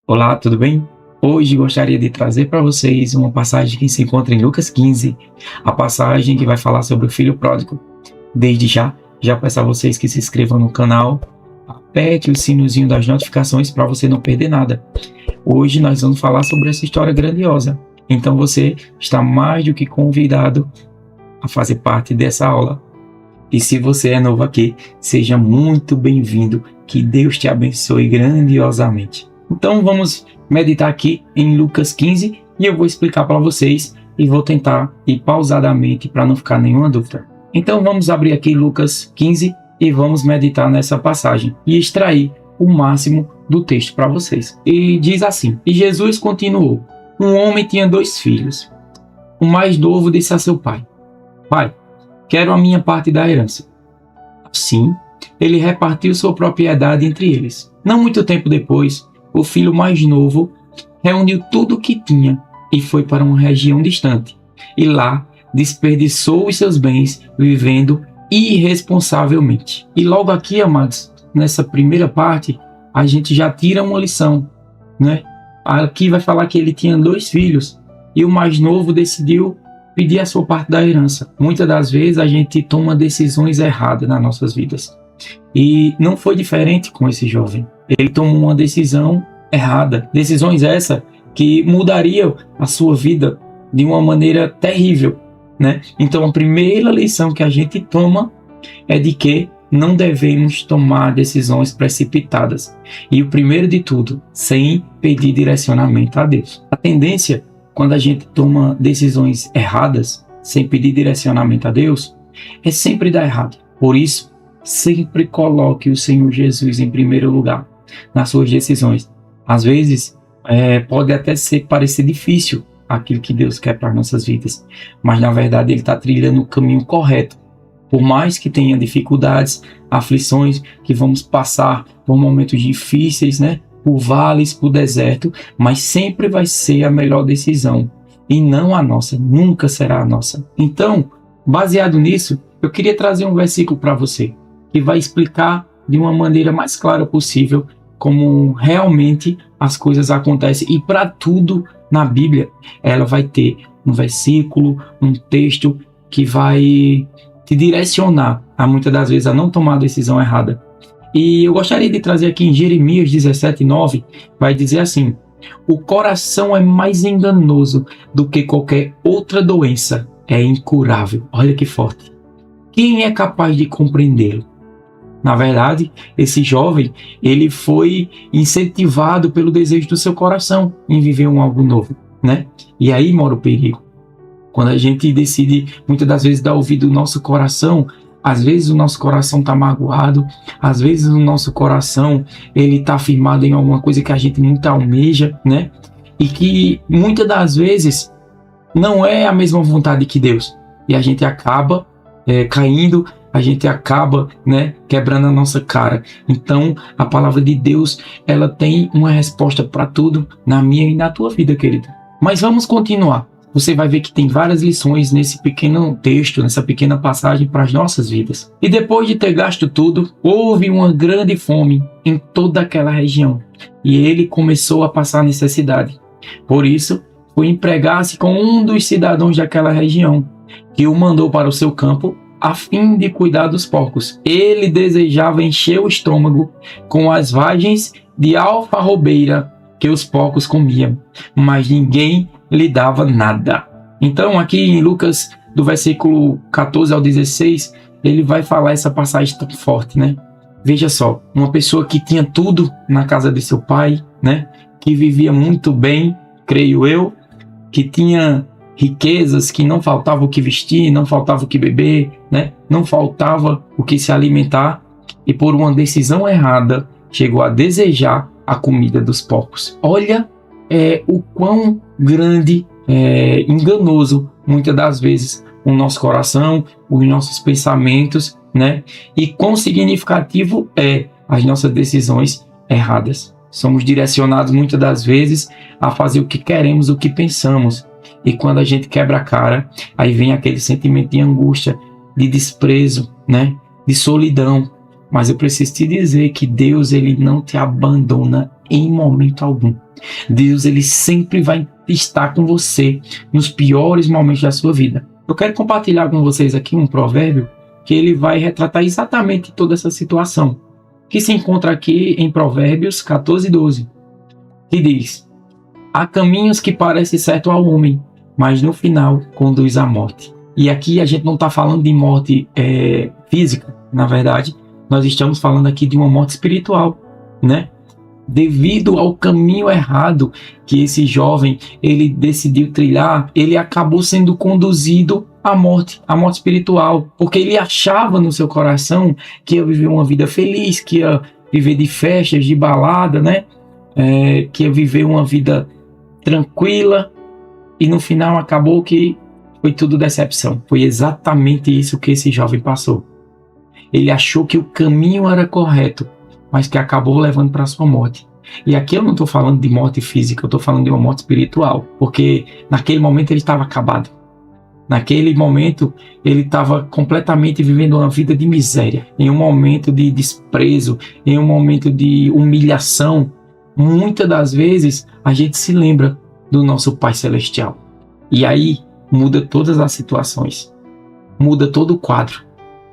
Olá, tudo bem? Hoje gostaria de trazer para vocês uma passagem que se encontra em Lucas 15, a passagem que vai falar sobre o filho pródigo. Desde já peço a vocês que se inscrevam no canal, aperte o sinozinho das notificações para você não perder nada. Hoje nós vamos falar sobre essa história grandiosa, então você está mais do que convidado a fazer parte dessa aula. E se você é novo aqui, seja muito bem-vindo, que Deus te abençoe grandiosamente. Então vamos meditar aqui em Lucas 15 e eu vou explicar para vocês e vou tentar ir pausadamente para não ficar nenhuma dúvida. Então vamos abrir aqui Lucas 15 e vamos meditar nessa passagem e extrair o máximo do texto para vocês. E diz assim: E Jesus continuou: Um homem tinha 2 filhos. O mais novo disse a seu pai: Pai, quero a minha parte da herança. Assim, ele repartiu sua propriedade entre eles. Não muito tempo depois, o filho mais novo reuniu tudo o que tinha e foi para uma região distante. E lá desperdiçou os seus bens vivendo irresponsavelmente. E logo aqui, amados, nessa primeira parte, a gente já tira uma lição, né? Aqui vai falar que ele tinha 2 filhos e o mais novo decidiu pedir a sua parte da herança. Muitas das vezes a gente toma decisões erradas nas nossas vidas. E não foi diferente com esse jovem. Ele tomou uma decisão errada. Decisões essas que mudariam a sua vida de uma maneira terrível, né? Então a primeira lição que a gente toma é de que não devemos tomar decisões precipitadas. E o primeiro de tudo, sem pedir direcionamento a Deus. A tendência, quando a gente toma decisões erradas, sem pedir direcionamento a Deus, é sempre dar errado. Por isso, sempre coloque o Senhor Jesus em primeiro lugar nas suas decisões. Às vezes, pode até parecer difícil aquilo que Deus quer para as nossas vidas, mas na verdade Ele está trilhando o caminho correto. Por mais que tenha dificuldades, aflições, que vamos passar por momentos difíceis, né? Por vales, por deserto, mas sempre vai ser a melhor decisão e não a nossa, nunca será a nossa. Então, baseado nisso, eu queria trazer um versículo para você que vai explicar de uma maneira mais clara possível como realmente as coisas acontecem. E para tudo na Bíblia, ela vai ter um versículo, um texto que vai te direcionar a muitas das vezes a não tomar a decisão errada. E eu gostaria de trazer aqui em Jeremias 17:9, vai dizer assim: O coração é mais enganoso do que qualquer outra doença, é incurável. Olha que forte. Quem é capaz de compreendê-lo? Na verdade, esse jovem, ele foi incentivado pelo desejo do seu coração em viver algo novo, né? E aí mora o perigo. Quando a gente decide, muitas das vezes, dar ouvido ao nosso coração, às vezes o nosso coração está magoado, às vezes o nosso coração ele está firmado em alguma coisa que a gente muito almeja, né? E que muitas das vezes não é a mesma vontade que Deus. E a gente acaba caindo, a gente acaba, né, quebrando a nossa cara. Então, a palavra de Deus, ela tem uma resposta para tudo na minha e na tua vida, querido. Mas vamos continuar. Você vai ver que tem várias lições nesse pequeno texto, nessa pequena passagem para as nossas vidas. E depois de ter gasto tudo, houve uma grande fome em toda aquela região. E ele começou a passar necessidade. Por isso, foi empregar-se com um dos cidadãos daquela região, que o mandou para o seu campo a fim de cuidar dos porcos. Ele desejava encher o estômago com as vagens de alfarrobeira que os porcos comiam, mas ninguém lhe dava nada. Então aqui em Lucas, do versículo 14 ao 16, ele vai falar essa passagem tão forte, né? Veja só, uma pessoa que tinha tudo na casa de seu pai, né? Que vivia muito bem, creio eu, que tinha riquezas, que não faltava o que vestir, não faltava o que beber, né? Não faltava o que se alimentar, e por uma decisão errada chegou a desejar a comida dos porcos. Olha o quão grande, enganoso muitas das vezes o nosso coração, os nossos pensamentos, né? E quão significativo as nossas decisões erradas. Somos direcionados muitas das vezes a fazer o que queremos, o que pensamos. E quando a gente quebra a cara, aí vem aquele sentimento de angústia, de desprezo, né? De solidão. Mas eu preciso te dizer que Deus, ele não te abandona em momento algum. Deus, ele sempre vai estar com você nos piores momentos da sua vida. Eu quero compartilhar com vocês aqui um provérbio que ele vai retratar exatamente toda essa situação, que se encontra aqui em Provérbios 14:12, que diz: há caminhos que parecem certo ao homem, mas no final conduz à morte. E aqui a gente não está falando de morte física, na verdade, nós estamos falando aqui de uma morte espiritual, né? Devido ao caminho errado que esse jovem ele decidiu trilhar, ele acabou sendo conduzido à morte espiritual, porque ele achava no seu coração que ia viver uma vida feliz, que ia viver de festas, de balada, né? Que ia viver uma vida tranquila, e no final acabou que foi tudo decepção. Foi exatamente isso que esse jovem passou. Ele achou que o caminho era correto, mas que acabou levando para a sua morte. E aqui eu não estou falando de morte física, eu estou falando de uma morte espiritual, porque naquele momento ele estava acabado. Naquele momento ele estava completamente vivendo uma vida de miséria, em um momento de desprezo, em um momento de humilhação. Muitas das vezes a gente se lembra do nosso Pai Celestial. E aí muda todas as situações, muda todo o quadro.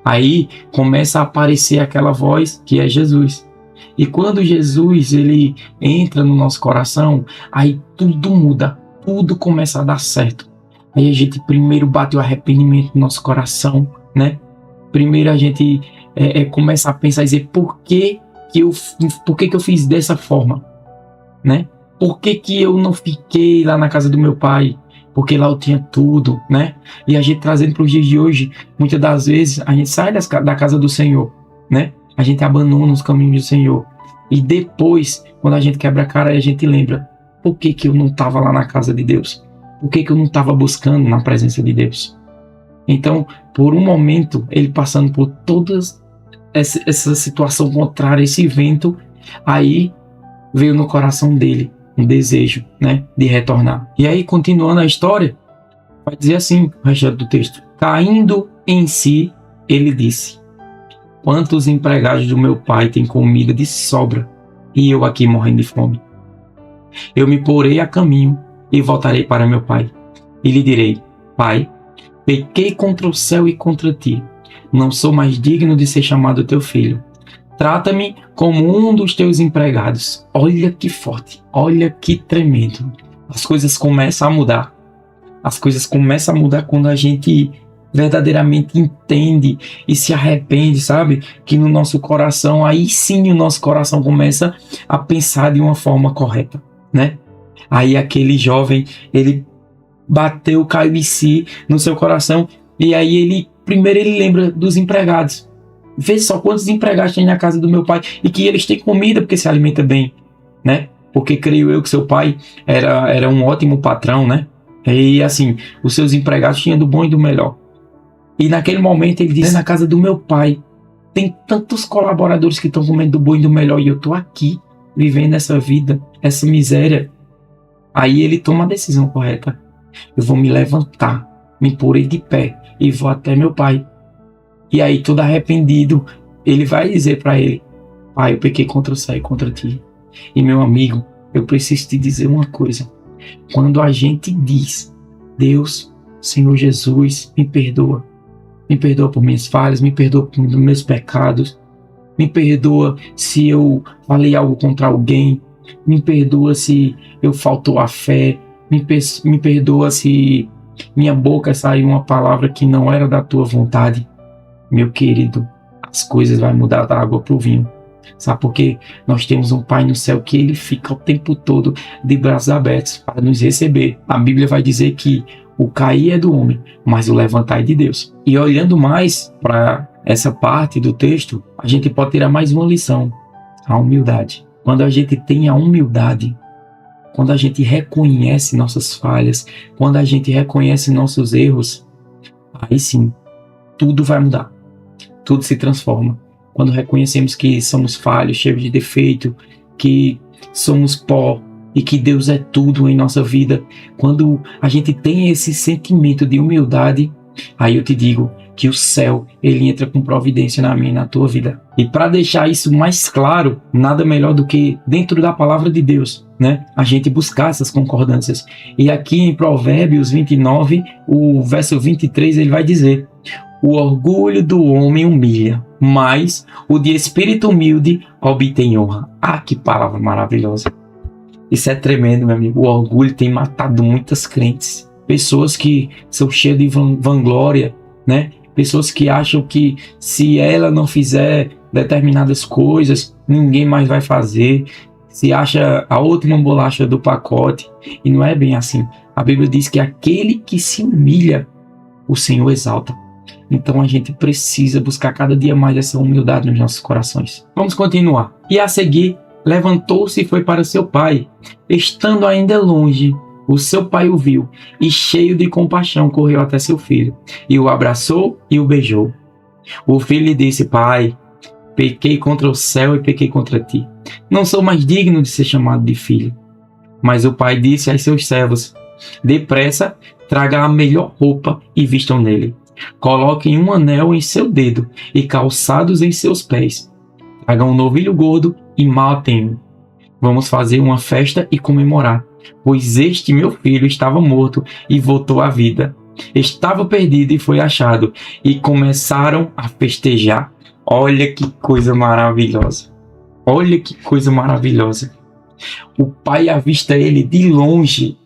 Aí começa a aparecer aquela voz que é Jesus. E quando Jesus ele entra no nosso coração, aí tudo muda, tudo começa a dar certo. Aí a gente primeiro bate o arrependimento no nosso coração, né? Primeiro a gente começa a pensar e dizer, por que eu fiz dessa forma, né? Por que eu não fiquei lá na casa do meu pai? Porque lá eu tinha tudo, né? E a gente trazendo para os dias de hoje, muitas das vezes a gente sai da casa do Senhor, né? A gente abandona os caminhos do Senhor. E depois, quando a gente quebra a cara, a gente lembra, por que eu não estava lá na casa de Deus? Por que eu não estava buscando na presença de Deus? Então, por um momento, ele passando por toda essa situação contrária, esse evento, aí veio no coração dele um desejo, né, de retornar. E aí, continuando a história, vai dizer assim, o resto do texto: caindo em si, ele disse: quantos empregados do meu pai têm comida de sobra, e eu aqui morrendo de fome? Eu me porei a caminho e voltarei para meu pai, e lhe direi: pai, pequei contra o céu e contra ti, não sou mais digno de ser chamado teu filho. Trata-me como um dos teus empregados. Olha que forte, olha que tremendo. As coisas começam a mudar. As coisas começam a mudar quando a gente verdadeiramente entende e se arrepende, sabe? Que no nosso coração, aí sim o nosso coração começa a pensar de uma forma correta, né? Aí aquele jovem, ele bateu, caiu em si no seu coração, e aí primeiro ele lembra dos empregados. Vê só quantos empregados tem na casa do meu pai, e que eles têm comida porque se alimenta bem, né? Porque creio eu que seu pai era um ótimo patrão, né? E assim, os seus empregados tinham do bom e do melhor. E naquele momento ele disse: na casa do meu pai tem tantos colaboradores que estão comendo do bom e do melhor, e eu tô aqui vivendo essa vida, essa miséria. Aí ele toma a decisão correta: eu vou me levantar, me porei de pé e vou até meu pai. E aí, todo arrependido, ele vai dizer para ele: pai, eu pequei contra o céu e contra ti. E meu amigo, eu preciso te dizer uma coisa: quando a gente diz, Deus, Senhor Jesus, me perdoa por minhas falhas, me perdoa por meus pecados, me perdoa se eu falei algo contra alguém, me perdoa se eu faltou a fé, me perdoa se minha boca saiu uma palavra que não era da tua vontade. Meu querido, as coisas vão mudar da água para o vinho. Sabe por quê? Nós temos um Pai no céu que ele fica o tempo todo de braços abertos para nos receber. A Bíblia vai dizer que o cair é do homem, mas o levantar é de Deus. E olhando mais para essa parte do texto, a gente pode tirar mais uma lição: a humildade. Quando a gente tem a humildade, quando a gente reconhece nossas falhas, quando a gente reconhece nossos erros, aí sim, tudo vai mudar. Tudo se transforma. Quando reconhecemos que somos falhos, cheios de defeito, que somos pó e que Deus é tudo em nossa vida, quando a gente tem esse sentimento de humildade, aí eu te digo, que o céu, ele entra com providência na minha e na tua vida. E para deixar isso mais claro, nada melhor do que dentro da palavra de Deus, né? A gente buscar essas concordâncias. E aqui em Provérbios 29, o verso 23, ele vai dizer: o orgulho do homem humilha, mas o de espírito humilde obtém honra. Ah, que palavra maravilhosa. Isso é tremendo, meu amigo. O orgulho tem matado muitas crentes. Pessoas que são cheias de vanglória, né? Pessoas que acham que se ela não fizer determinadas coisas, ninguém mais vai fazer. Se acha a última bolacha do pacote. E não é bem assim. A Bíblia diz que aquele que se humilha, o Senhor exalta. Então a gente precisa buscar cada dia mais essa humildade nos nossos corações. Vamos continuar. E a seguir, levantou-se e foi para seu pai. Estando ainda longe, o seu pai o viu e, cheio de compaixão, correu até seu filho e o abraçou e o beijou. O filho lhe disse: pai, pequei contra o céu e pequei contra ti. Não sou mais digno de ser chamado de filho. Mas o pai disse aos seus servos: depressa, traga a melhor roupa e vistam nele. Coloquem um anel em seu dedo e calçados em seus pés. Tragam um novilho gordo e matem-o. Vamos fazer uma festa e comemorar, pois este meu filho estava morto e voltou à vida. Estava perdido e foi achado. E começaram a festejar. Olha que coisa maravilhosa. Olha que coisa maravilhosa. O pai avista ele de longe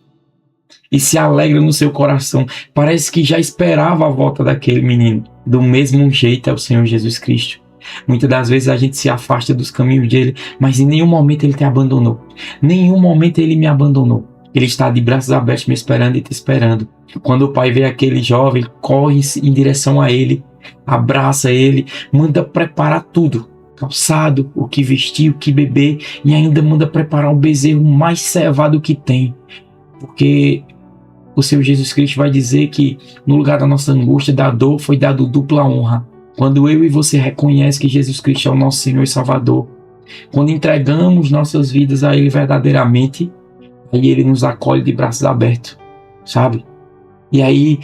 e se alegra no seu coração. Parece que já esperava a volta daquele menino. Do mesmo jeito é o Senhor Jesus Cristo. Muitas das vezes a gente se afasta dos caminhos dele, mas em nenhum momento ele te abandonou. Nenhum momento ele me abandonou. Ele está de braços abertos me esperando e te esperando. Quando o pai vê aquele jovem, corre em direção a ele, abraça ele, manda preparar tudo. Calçado, o que vestir, o que beber, e ainda manda preparar o bezerro mais cevado que tem. Porque o Senhor Jesus Cristo vai dizer que no lugar da nossa angústia, da dor, foi dado dupla honra. Quando eu e você reconhecem que Jesus Cristo é o nosso Senhor e Salvador, quando entregamos nossas vidas a Ele verdadeiramente, aí Ele nos acolhe de braços abertos, sabe? E aí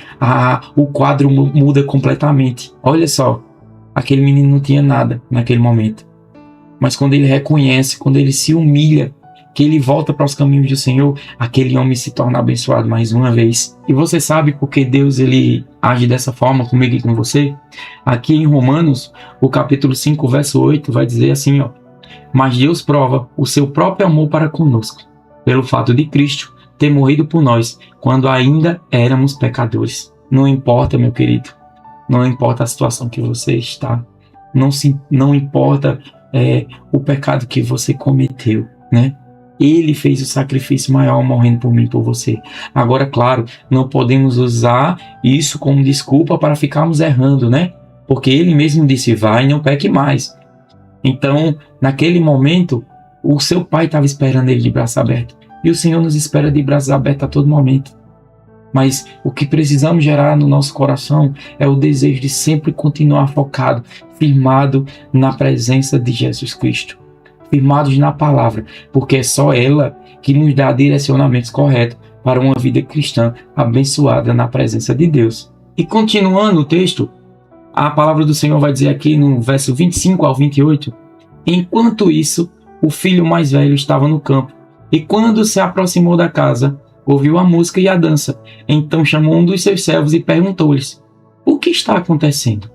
o quadro muda completamente. Olha só, aquele menino não tinha nada naquele momento. Mas quando ele reconhece, quando ele se humilha, que ele volta para os caminhos do Senhor, aquele homem se torna abençoado mais uma vez. E você sabe por que Deus ele age dessa forma comigo e com você? Aqui em Romanos, o capítulo 5, verso 8, vai dizer assim, ó: mas Deus prova o seu próprio amor para conosco, pelo fato de Cristo ter morrido por nós, quando ainda éramos pecadores. Não importa, meu querido, não importa a situação que você está, não importa o pecado que você cometeu, né? Ele fez o sacrifício maior morrendo por mim e por você. Agora, claro, não podemos usar isso como desculpa para ficarmos errando, né? Porque ele mesmo disse: vai, não peque mais. Então, naquele momento, o seu pai estava esperando ele de braço aberto. E o Senhor nos espera de braços abertos a todo momento. Mas o que precisamos gerar no nosso coração é o desejo de sempre continuar focado, firmado na presença de Jesus Cristo. Firmados na palavra, porque é só ela que nos dá direcionamentos corretos para uma vida cristã abençoada na presença de Deus. E continuando o texto, a palavra do Senhor vai dizer aqui no verso 25 ao 28, enquanto isso, o filho mais velho estava no campo, e quando se aproximou da casa, ouviu a música e a dança. Então chamou um dos seus servos e perguntou-lhes: o que está acontecendo?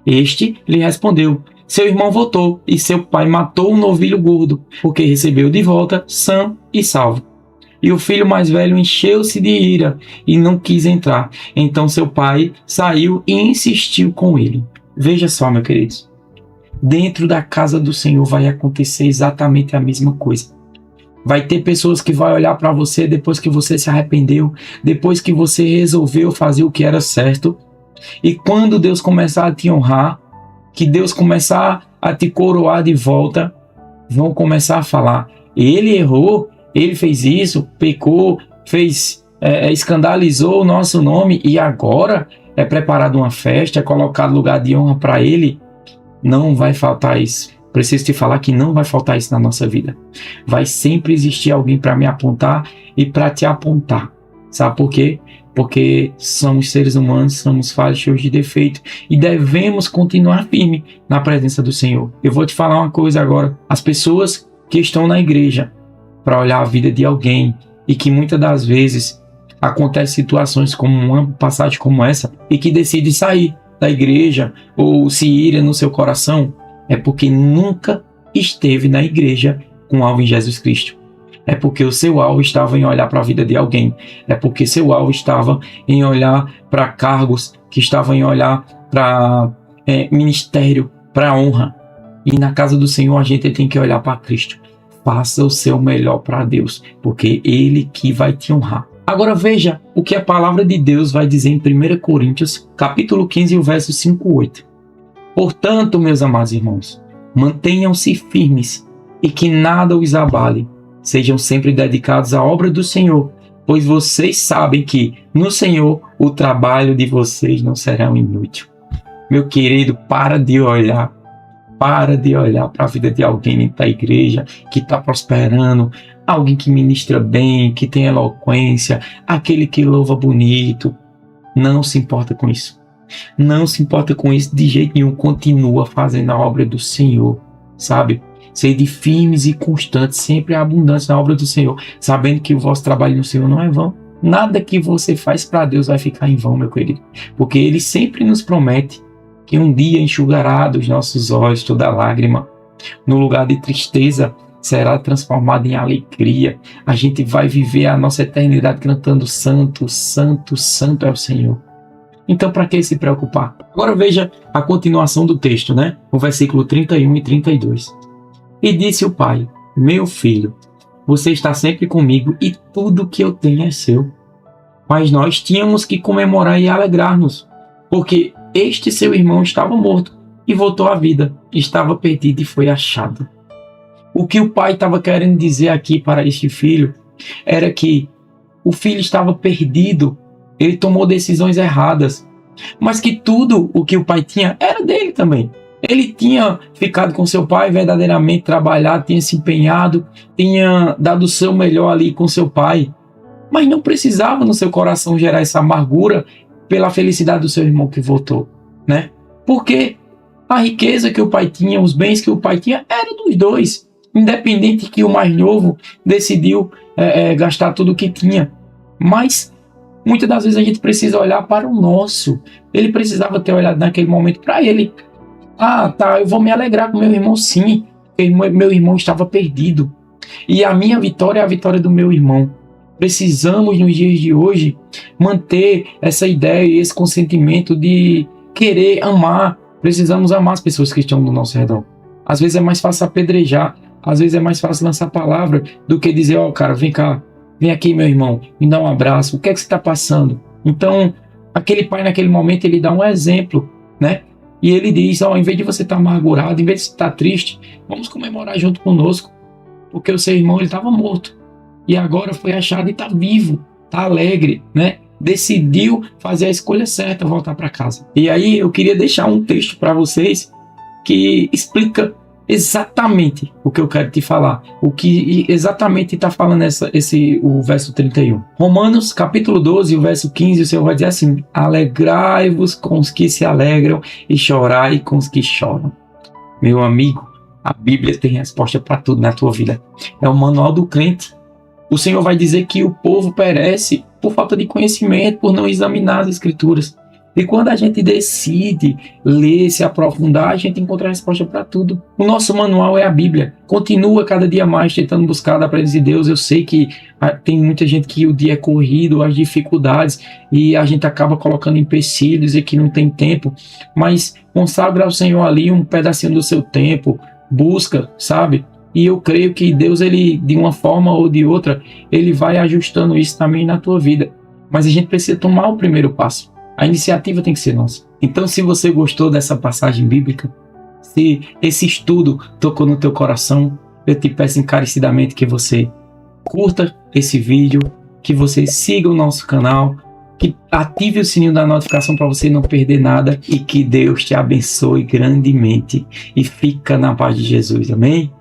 Este lhe respondeu: seu irmão voltou e seu pai matou um novilho gordo, porque recebeu de volta são e salvo. E o filho mais velho encheu-se de ira e não quis entrar. Então seu pai saiu e insistiu com ele. Veja só, meus queridos, dentro da casa do Senhor vai acontecer exatamente a mesma coisa. Vai ter pessoas que vão olhar para você depois que você se arrependeu, depois que você resolveu fazer o que era certo. E quando Deus começar a te honrar, que Deus começar a te coroar de volta, vão começar a falar: ele errou, ele fez isso, pecou, escandalizou o nosso nome e agora é preparada uma festa, é colocado lugar de honra para ele. Não vai faltar isso. Preciso te falar que não vai faltar isso na nossa vida. Vai sempre existir alguém para me apontar e para te apontar. Sabe por quê? porque somos seres humanos, somos falhos, cheios de defeito e devemos continuar firme na presença do Senhor. Eu vou te falar uma coisa agora: as pessoas que estão na igreja para olhar a vida de alguém e que muitas das vezes acontecem situações como uma passagem como essa e que decidem sair da igreja ou se irem no seu coração, é porque nunca esteve na igreja com alvo em Jesus Cristo. É porque o seu alvo estava em olhar para a vida de alguém. É porque seu alvo estava em olhar para cargos, que estava em olhar para ministério, para honra. E na casa do Senhor a gente tem que olhar para Cristo. Faça o seu melhor para Deus, porque Ele que vai te honrar. Agora veja o que a palavra de Deus vai dizer em 1 Coríntios, capítulo 15, o verso 5-8. Portanto, meus amados irmãos, mantenham-se firmes e que nada os abale. Sejam sempre dedicados à obra do Senhor, pois vocês sabem que no Senhor o trabalho de vocês não será inútil. Meu querido, para de olhar para a vida de alguém dentro da igreja que está prosperando, alguém que ministra bem, que tem eloquência, aquele que louva bonito. Não se importa com isso. Não se importa com isso de jeito nenhum. Continua fazendo a obra do Senhor, sabe? Sede firmes e constantes, sempre a abundância na obra do Senhor, sabendo que o vosso trabalho no Senhor não é vão. Nada que você faz para Deus vai ficar em vão, meu querido, porque Ele sempre nos promete que um dia enxugará dos nossos olhos toda lágrima. No lugar de tristeza será transformado em alegria. A gente vai viver a nossa eternidade cantando Santo, Santo, Santo é o Senhor. Então, para que se preocupar? Agora veja a continuação do texto, né? O versículo 31 e 32. E disse o pai: meu filho, você está sempre comigo e tudo que eu tenho é seu. Mas nós tínhamos que comemorar e alegrar-nos, porque este seu irmão estava morto e voltou à vida, estava perdido e foi achado. O que o pai estava querendo dizer aqui para este filho era que o filho estava perdido, ele tomou decisões erradas, mas que tudo o que o pai tinha era dele também. Ele tinha ficado com seu pai, verdadeiramente trabalhado, tinha se empenhado, tinha dado o seu melhor ali com seu pai, mas não precisava no seu coração gerar essa amargura pela felicidade do seu irmão que voltou, né? Porque a riqueza que o pai tinha, os bens que o pai tinha, eram dos dois, independente que o mais novo decidiu gastar tudo o que tinha. Mas muitas das vezes a gente precisa olhar para o nosso. Ele precisava ter olhado naquele momento para ele. Ah, tá, eu vou me alegrar com meu irmão sim, porque meu irmão estava perdido. E a minha vitória é a vitória do meu irmão. Precisamos, nos dias de hoje, manter essa ideia e esse consentimento de querer amar. Precisamos amar as pessoas que estão do nosso redor. Às vezes é mais fácil apedrejar, às vezes é mais fácil lançar palavra do que dizer, ó, cara, vem cá, vem aqui, meu irmão, me dá um abraço, o que é que você está passando? Então, aquele pai naquele momento, ele dá um exemplo, né? E ele diz, ó, em vez de você estar amargurado, em vez de você estar triste, vamos comemorar junto conosco, porque o seu irmão, ele estava morto, e agora foi achado e está vivo, está alegre, né? Decidiu fazer a escolha certa, voltar para casa. E aí eu queria deixar um texto para vocês que explica exatamente o que eu quero te falar, o que exatamente está falando o verso 31. Romanos capítulo 12, o verso 15, o Senhor vai dizer assim: alegrai-vos com os que se alegram e chorai com os que choram. Meu amigo, a Bíblia tem resposta para tudo na tua vida. É o manual do crente. O Senhor vai dizer que o povo perece por falta de conhecimento, por não examinar as Escrituras. E quando a gente decide ler, se aprofundar, a gente encontra a resposta para tudo. O nosso manual é a Bíblia. Continua cada dia mais tentando buscar da presença de Deus. Eu sei que tem muita gente que o dia é corrido, as dificuldades, e a gente acaba colocando empecilhos e que não tem tempo. Mas consagra ao Senhor ali um pedacinho do seu tempo, busca, sabe? E eu creio que Deus, ele, de uma forma ou de outra, ele vai ajustando isso também na tua vida. Mas a gente precisa tomar o primeiro passo. A iniciativa tem que ser nossa. Então, se você gostou dessa passagem bíblica, se esse estudo tocou no teu coração, eu te peço encarecidamente que você curta esse vídeo, que você siga o nosso canal, que ative o sininho da notificação para você não perder nada e que Deus te abençoe grandemente e fica na paz de Jesus. Amém?